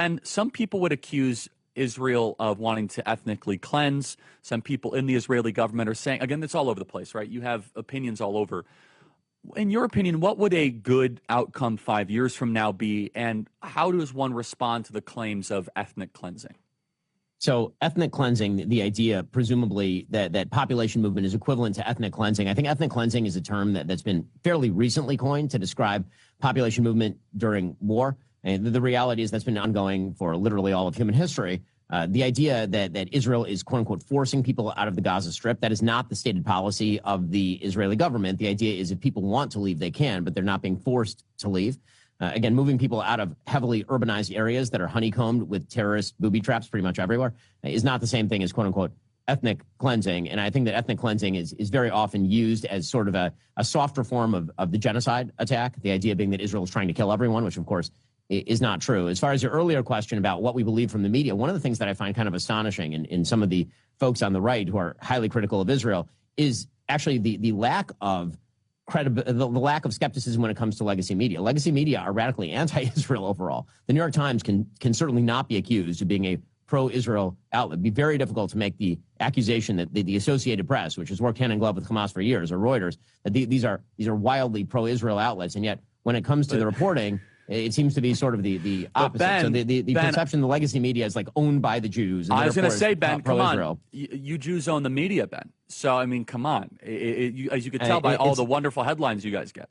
And some people would accuse Israel of wanting to ethnically cleanse. Some people in the Israeli government are saying, again, it's all over the place, right? You have opinions all over. In your opinion, what would a good outcome 5 years from now be, and how does one respond to the claims of ethnic cleansing? So ethnic cleansing, the idea, presumably, that population movement is equivalent to ethnic cleansing. I think ethnic cleansing is a term that's been fairly recently coined to describe population movement during war. And the reality is that's been ongoing for literally all of human history. The idea that Israel is, quote unquote, forcing people out of the Gaza Strip, that is not the stated policy of the Israeli government. The idea is if people want to leave, they can, but they're not being forced to leave. Again, moving people out of heavily urbanized areas that are honeycombed with terrorist booby traps pretty much everywhere is not the same thing as, quote unquote, ethnic cleansing. And I think that ethnic cleansing is very often used as sort of a softer form of the genocide attack, the idea being that Israel is trying to kill everyone, which, of course, is not true. As far as your earlier question about what we believe from the media, one of the things that I find kind of astonishing in some of the folks on the right who are highly critical of Israel is actually the lack of the lack of skepticism when it comes to legacy media. Legacy media are radically anti-Israel overall. The New York Times can certainly not be accused of being a pro-Israel outlet. It'd be very difficult to make the accusation that the Associated Press, which has worked hand in glove with Hamas for years, or Reuters, that these are wildly pro-Israel outlets. And yet, when it comes to the reporting, it seems to be sort of the opposite. Ben, so the perception the legacy media is like owned by the Jews. And I was going to say, Ben, come on. You Jews own the media, Ben. So, I mean, come on. As you could tell by all the wonderful headlines you guys get.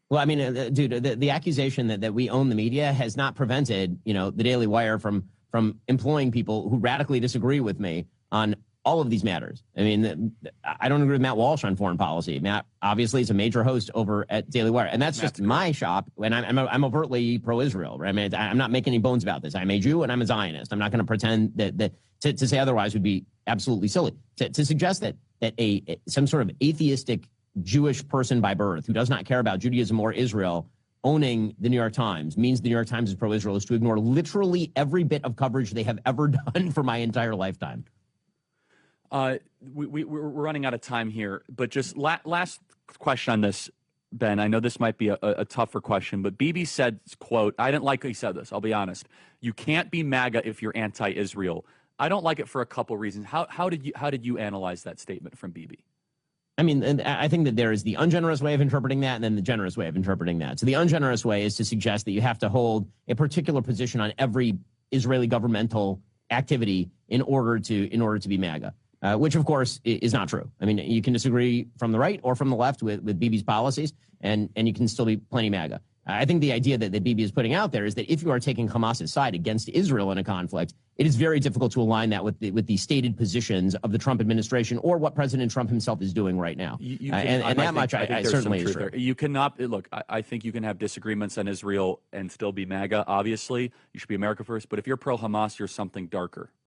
Well, I mean, dude, the accusation that we own the media has not prevented, the Daily Wire from employing people who radically disagree with me on all of these matters. I mean, I don't agree with Matt Walsh on foreign policy. Matt obviously is a major host over at Daily Wire, and that's just my shop. And I'm overtly pro-Israel. Right? I mean, I'm not making any bones about this. I'm a Jew and I'm a Zionist. I'm not going to pretend that to say otherwise would be absolutely silly. To suggest that some sort of atheistic Jewish person by birth who does not care about Judaism or Israel owning the New York Times means the New York Times is pro-Israel is to ignore literally every bit of coverage they have ever done for my entire lifetime. We're running out of time here, but just last question on this, Ben. I know this might be a tougher question, but Bibi said, quote, I didn't like how he said this, I'll be honest. You can't be MAGA if you're anti-Israel. I don't like it for a couple reasons. How did you analyze that statement from Bibi? I mean, and I think that there is the ungenerous way of interpreting that and then the generous way of interpreting that. So the ungenerous way is to suggest that you have to hold a particular position on every Israeli governmental activity in order to be MAGA. Which, of course, is not true. I mean, you can disagree from the right or from the left with Bibi's policies, and you can still be plenty MAGA. I think the idea that Bibi is putting out there is that if you are taking Hamas's side against Israel in a conflict, it is very difficult to align that with the stated positions of the Trump administration or what President Trump himself is doing right now. I certainly is true. You cannot look. I think you can have disagreements on Israel and still be MAGA. Obviously, you should be America first. But if you're pro-Hamas, you're something darker.